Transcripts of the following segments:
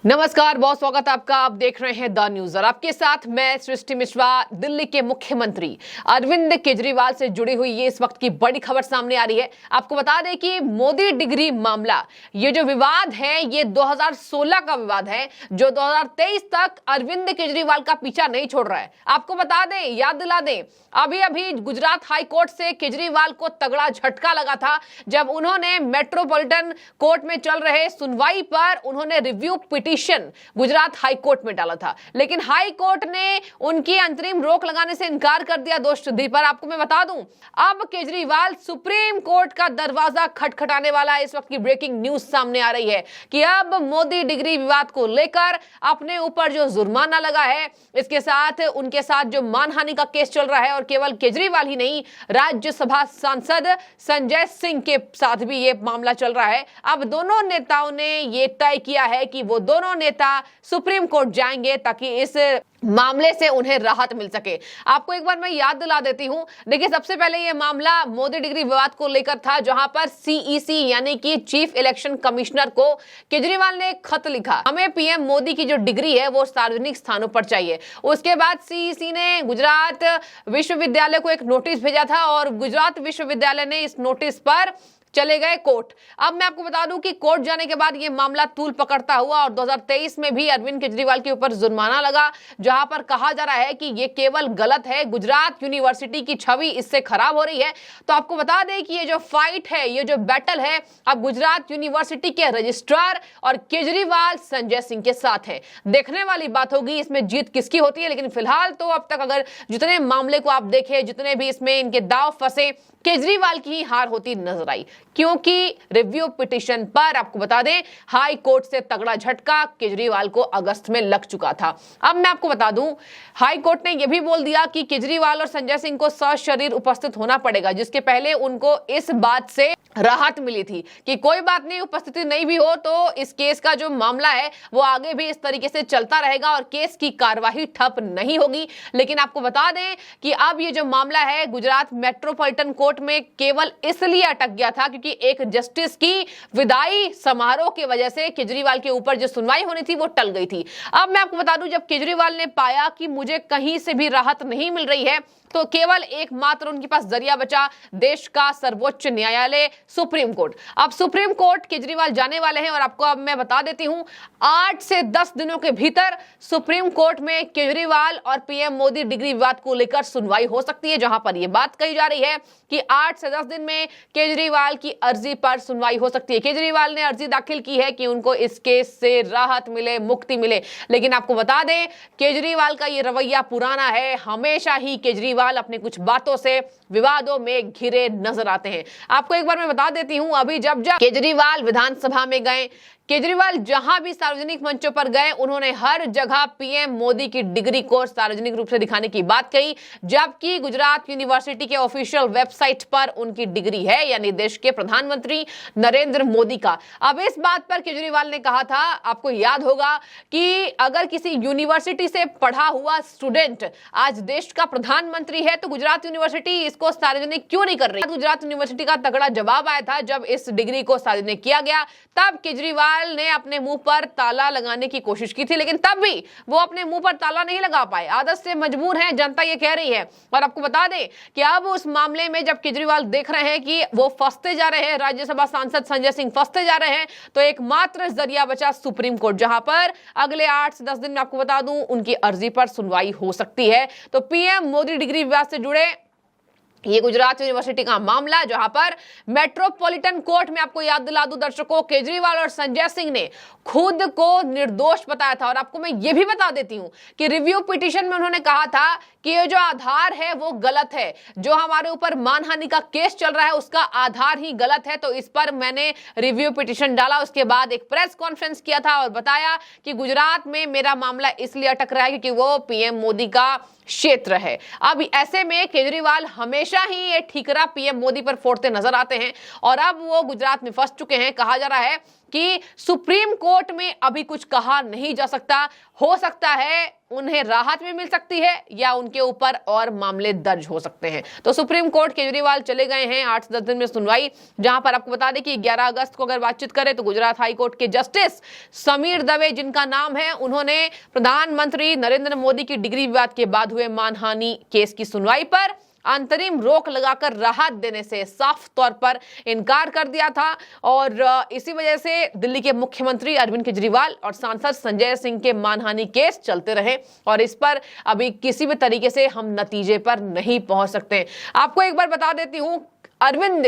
नमस्कार, बहुत स्वागत है आपका। आप देख रहे हैं द न्यूज और आपके साथ मैं सृष्टि मिश्रा। दिल्ली के मुख्यमंत्री अरविंद केजरीवाल से जुड़ी हुई ये इस वक्त की बड़ी खबर सामने आ रही है। आपको बता दें कि मोदी डिग्री मामला, ये जो विवाद है ये 2016 का विवाद है जो 2023 तक अरविंद केजरीवाल का पीछा नहीं छोड़ रहा है। आपको बता दें, याद दिला दें, अभी अभी गुजरात हाई कोर्ट से केजरीवाल को तगड़ा झटका लगा था जब उन्होंने मेट्रोपॉलिटन कोर्ट में चल रहे सुनवाई पर उन्होंने review petition Gujarat high court में डाला था, लेकिन हाई कोर्ट ने उनकी अंतरिम रोक लगाने से इनकार कर दिया दोषसिद्धि पर। आपको मैं बता दूं, अब केजरीवाल सुप्रीम कोर्ट का दरवाजा खटखटाने वाला है। इस वक्त की ब्रेकिंग न्यूज सामने आ रही है कि अब मोदी डिग्री विवाद को लेकर अपने ऊपर जो जुर्माना लगा है, इसके साथ उनके साथ जो मानहानि का केस चल रहा है, और केवल केजरीवाल ही नहीं, राज्यसभा सांसद संजय सिंह के साथ भी ये मामला चल रहा है। अब दोनों नेताओं ने ये तय किया है कि वो दोनों नेता सुप्रीम कोर्ट जाएंगे ताकि इस मामले से उन्हें राहत मिल सके। आपको एक बार मैं याद दिला देती हूं। देखिए, सबसे पहले यह मामला मोदी डिग्री विवाद को लेकर था, जहां पर सीईसी यानी कि चीफ इलेक्शन कमिश्नर को केजरीवाल ने एक खत लिखा, हमें पीएम मोदी की जो डिग्री है वो सार्वजनिक स्थानों पर चाहिए। उसके बाद सीईसी ने गुजरात विश्वविद्यालय को एक नोटिस भेजा था और गुजरात विश्वविद्यालय ने इस नोटिस पर चले गए कोर्ट। अब मैं आपको बता दूं कि कोर्ट जाने के बाद यह मामला तूल पकड़ता हुआ और 2023 में भी अरविंद केजरीवाल के ऊपर जुर्माना लगा, जहां पर कहा जा रहा है कि यह केवल गलत है, गुजरात यूनिवर्सिटी की छवि इससे खराब हो रही है। तो आपको बता दें कि ये जो फाइट है, ये जो बैटल है, अब गुजरात यूनिवर्सिटी के रजिस्ट्रार और केजरीवाल संजय सिंह के साथ है। देखने वाली बात होगी इसमें जीत किसकी होती है, लेकिन फिलहाल तो अब तक अगर जितने मामले को आप देखें, जितने भी इसमें इनके दांव फंसे, केजरीवाल की ही हार होती नजर आई, क्योंकि रिव्यू पिटीशन पर आपको बता दें हाई कोर्ट से तगड़ा झटका केजरीवाल को अगस्त में लग चुका था। अब मैं आपको बता दूं, हाई कोर्ट ने यह भी बोल दिया कि केजरीवाल और संजय सिंह को सशरीर उपस्थित होना पड़ेगा, जिसके पहले उनको इस बात से राहत मिली थी कि कोई बात नहीं, उपस्थिति नहीं भी हो तो इस केस का जो मामला है वो आगे भी इस तरीके से चलता रहेगा और केस की कार्यवाही ठप नहीं होगी। लेकिन आपको बता दें कि अब ये जो मामला है गुजरात मेट्रोपॉलिटन कोर्ट में केवल इसलिए अटक गया था क्योंकि एक जस्टिस की विदाई समारोह की वजह से केजरीवाल के ऊपर जो सुनवाई होनी थी वो टल गई थी। अब मैं आपको बता दूं, जब केजरीवाल ने पाया कि मुझे कहीं से भी राहत नहीं मिल रही है, तो केवल एकमात्र उनके पास जरिया बचा, देश का सर्वोच्च न्यायालय सुप्रीम कोर्ट। अब सुप्रीम कोर्ट केजरीवाल जाने वाले हैं और आपको अब मैं बता देती हूं, 8 से 10 दिनों के भीतर सुप्रीम कोर्ट में केजरीवाल और पीएम मोदी डिग्री विवाद को लेकर सुनवाई हो सकती है, जहां पर यह बात कही जा रही है कि 8 से 10 दिन में केजरीवाल की अर्जी पर सुनवाई हो सकती है। केजरीवाल ने अर्जी दाखिल की है कि उनको इस केस से राहत मिले, मुक्ति मिले, लेकिन आपको बता दें केजरीवाल का यह रवैया पुराना है। हमेशा ही केजरीवाल अपनी कुछ बातों से विवादों में घिरे नजर आते हैं। आपको एक बार मैं बता देती हूं, अभी जब केजरीवाल विधानसभा में गए, केजरीवाल जहां भी सार्वजनिक मंचों पर गए, उन्होंने हर जगह पीएम मोदी की डिग्री को सार्वजनिक रूप से दिखाने की बात कही, जबकि गुजरात यूनिवर्सिटी के ऑफिशियल वेबसाइट पर उनकी डिग्री है, यानी देश के प्रधानमंत्री नरेंद्र मोदी का। अब इस बात पर केजरीवाल ने कहा था, आपको याद होगा, कि अगर किसी यूनिवर्सिटी से पढ़ा हुआ स्टूडेंट आज देश का प्रधानमंत्री है तो गुजरात यूनिवर्सिटी इसको सार्वजनिक क्यों नहीं कर रही। गुजरात यूनिवर्सिटी का तगड़ा जवाब आया था जब इस डिग्री को सार्वजनिक किया गया। तब केजरीवाल ने अपने मुंह पर ताला लगाने की कोशिश की थी, लेकिन तब भी वो अपने मुंह पर ताला नहीं लगा पाए। आदत से मजबूर हैं, जनता ये कह रही है। और आपको बता दें कि अब उस मामले में जब केजरीवाल देख रहे हैं कि वो फंसते जा रहे हैं, राज्यसभा सांसद संजय सिंह फंसते जा रहे हैं, तो एकमात्र जरिया बचा सुप्रीम कोर्ट, जहां पर अगले 8 से 10 दिन में आपको बता दूं उनकी अर्जी पर सुनवाई हो सकती है। तो पीएम मोदी डिग्री विवाद से जुड़े ये गुजरात यूनिवर्सिटी का मामला, जहां पर मेट्रोपॉलिटन कोर्ट में, आपको याद दिला दूं दर्शकों, केजरीवाल और संजय सिंह ने खुद को निर्दोष बताया था। और आपको मैं ये भी बता देती हूं कि रिव्यू पिटीशन में उन्होंने कहा था कि ये जो आधार है वो गलत है, जो हमारे ऊपर मानहानि का केस चल रहा है उसका आधार ही गलत है, तो इस पर मैंने रिव्यू पिटीशन डाला। उसके बाद एक प्रेस कॉन्फ्रेंस किया था और बताया कि गुजरात में मेरा मामला इसलिए अटक रहा है क्योंकि वो पीएम मोदी का क्षेत्र है। अब ऐसे में केजरीवाल हमेशा ही ये ठीकरा पीएम मोदी पर फोड़ते नजर आते हैं और अब वो गुजरात में फंस चुके हैं। कहा जा रहा है कि सुप्रीम कोर्ट में अभी कुछ कहा नहीं जा सकता, हो सकता है उन्हें राहत भी मिल सकती है या उनके ऊपर और मामले दर्ज हो सकते हैं। तो सुप्रीम कोर्ट केजरीवाल चले गए हैं, 8 से 10 दिन में सुनवाई, जहां पर आपको बता दें कि 11 अगस्त को अगर बातचीत करें तो गुजरात हाई कोर्ट के जस्टिस समीर दवे जिनका नाम है, उन्होंने प्रधानमंत्री नरेंद्र मोदी की डिग्री विवाद के बाद हुए मानहानि केस की सुनवाई पर अंतरिम रोक लगाकर राहत देने से साफ तौर पर इनकार कर दिया था। और इसी वजह से दिल्ली के मुख्यमंत्री अरविंद केजरीवाल और सांसद संजय सिंह के मानहानि केस चलते रहे और इस पर अभी किसी भी तरीके से हम नतीजे पर नहीं पहुंच सकते। आपको एक बार बता देती हूं, अरविंद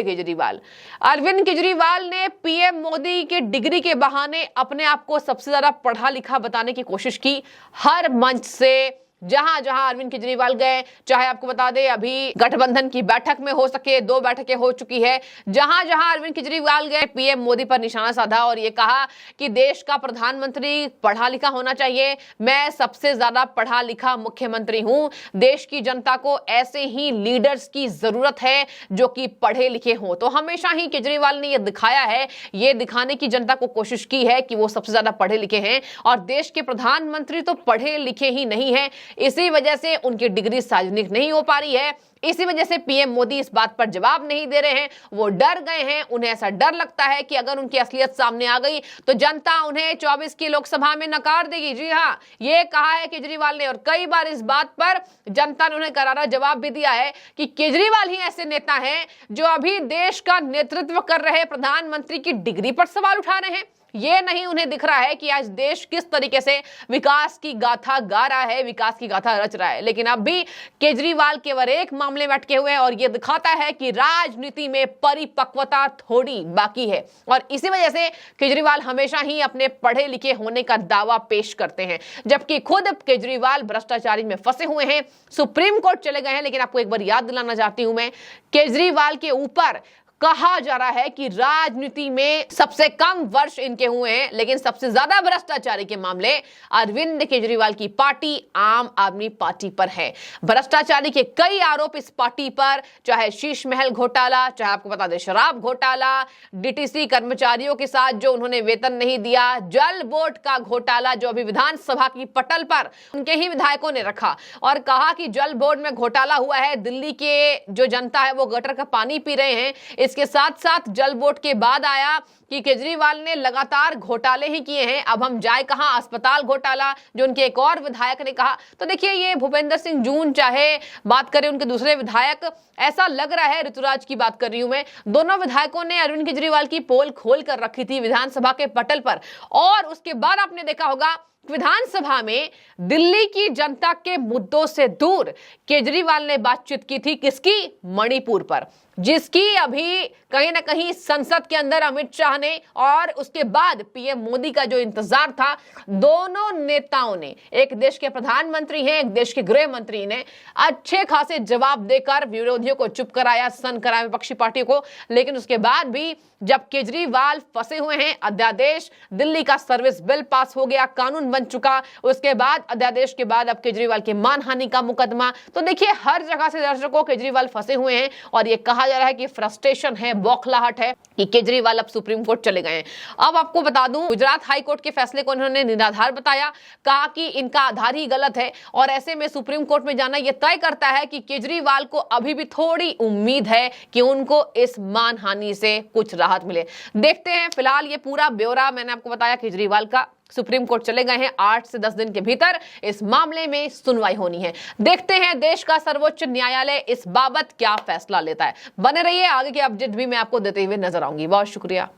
केजरीवाल ने पीएम मोदी के डिग्री के बहाने अपने आप को सबसे ज्यादा पढ़ा लिखा बताने की कोशिश की। हर मंच से जहां जहां अरविंद केजरीवाल गए, चाहे आपको बता दें अभी गठबंधन की बैठक में हो सके, 2 बैठकें हो चुकी है, जहां जहां अरविंद केजरीवाल गए पीएम मोदी पर निशाना साधा और ये कहा कि देश का प्रधानमंत्री पढ़ा लिखा होना चाहिए, मैं सबसे ज्यादा पढ़ा लिखा मुख्यमंत्री हूं, देश की जनता को ऐसे ही लीडर्स की जरूरत है जो कि पढ़े लिखे हों। तो हमेशा ही केजरीवाल ने यह दिखाया है, ये दिखाने की जनता को कोशिश की है कि वो सबसे ज्यादा पढ़े लिखे हैं और देश के प्रधानमंत्री तो पढ़े लिखे ही नहीं है, इसी वजह से उनकी डिग्री सार्वजनिक नहीं हो पा रही है। इसी वजह से पीएम मोदी इस बात पर जवाब नहीं दे रहे हैं, वो डर गए हैं। उन्हें ऐसा डर लगता है कि अगर उनकी असलियत सामने आ गई तो जनता उन्हें 24 की लोकसभा में नकार देगी। जी हाँ, ये कहा है केजरीवाल ने और कई बार इस बात पर जनता ने उन्हें करारा जवाब भी दिया है कि केजरीवाल ही ऐसे नेता हैं जो अभी देश का नेतृत्व कर रहे प्रधानमंत्री की डिग्री पर सवाल उठा रहे हैं। ये नहीं उन्हें दिख रहा है कि आज देश किस तरीके से विकास की गाथा गा रहा है, विकास की गाथा रच रहा है। लेकिन अब भी केजरीवाल केवल एक मामले में अटके हुए हैं और ये दिखाता है कि राजनीति में परिपक्वता थोड़ी बाकी है और इसी वजह से केजरीवाल हमेशा ही अपने पढ़े लिखे होने का दावा पेश करते हैं, जबकि खुद केजरीवाल भ्रष्टाचारी में फंसे हुए हैं, सुप्रीम कोर्ट चले गए हैं। लेकिन आपको एक बार याद दिलाना चाहती हूं मैं, केजरीवाल के ऊपर कहा जा रहा है कि राजनीति में सबसे कम वर्ष इनके हुए हैं, लेकिन सबसे ज्यादा भ्रष्टाचारी के मामले अरविंद केजरीवाल की पार्टी आम आदमी पार्टी पर है। भ्रष्टाचारी के कई आरोप इस पार्टी पर, चाहे शीश महल घोटाला, चाहे आपको बता दें शराब घोटाला, डीटीसी कर्मचारियों के साथ जो उन्होंने वेतन नहीं दिया, जल बोर्ड का घोटाला जो अभी विधानसभा की पटल पर उनके ही विधायकों ने रखा और कहा कि जल बोर्ड में घोटाला हुआ है, दिल्ली के जो जनता है वो गटर का पानी पी रहे हैं। इसके साथ साथ जल बोर्ड के बाद आया कि केजरीवाल ने लगातार घोटाले ही किए हैं, अब हम जाए कहां, अस्पताल घोटाला जो उनके एक और विधायक ने कहा। तो देखिए, ये भूपेंद्र सिंह जून, चाहे बात करें उनके दूसरे विधायक, ऐसा लग रहा है, ऋतुराज की बात कर रही हूं मैं, दोनों विधायकों ने अरविंद केजरीवाल की पोल खोल कर रखी थी विधानसभा के पटल पर। और उसके बाद आपने देखा होगा विधानसभा में दिल्ली की जनता के मुद्दों से दूर केजरीवाल ने बातचीत की थी, किसकी? मणिपुर पर, जिसकी अभी कहीं ना कहीं संसद के अंदर अमित शाह ने और उसके बाद पीएम मोदी का जो इंतजार था, दोनों नेताओं ने, एक देश के प्रधानमंत्री हैं, एक देश के गृह मंत्री ने अच्छे खासे जवाब देकर विरोधियों को चुप कराया, सन कराया विपक्षी पार्टियों को। लेकिन उसके बाद भी जब केजरीवाल फंसे हुए हैं, अध्यादेश, दिल्ली का सर्विस बिल पास हो गया, कानून बन चुका, उसके बाद अध्यादेश के बाद अब केजरीवाल के मानहानि का मुकदमा। तो देखिए, हर जगह से दर्शकों केजरीवाल फंसे हुए हैं और ये कहा जा रहा है कि फ्रस्ट्रेशन है, बौखलाहट है कि केजरीवाल अब सुप्रीम कोर्ट चले गए हैं। अब आपको बता दूं, गुजरात हाई कोर्ट के फैसले को उन्होंने निराधार बताया, कहा कि इनका आधार ही गलत है और ऐसे में सुप्रीम कोर्ट में जाना यह तय करता है कि केजरीवाल को अभी भी थोड़ी उम्मीद है कि उनको इस मानहानि से कुछ राहत मिले। देखते हैं, फिलहाल ये पूरा ब्यौरा मैंने आपको बताया केजरीवाल का। सुप्रीम कोर्ट चले गए हैं, 8 से 10 दिन के भीतर इस मामले में सुनवाई होनी है। देखते हैं देश का सर्वोच्च न्यायालय इस बाबत क्या फैसला लेता है। बने रहिए, आगे की अपडेट भी मैं आपको देते हुए नजर आऊंगी। बहुत शुक्रिया।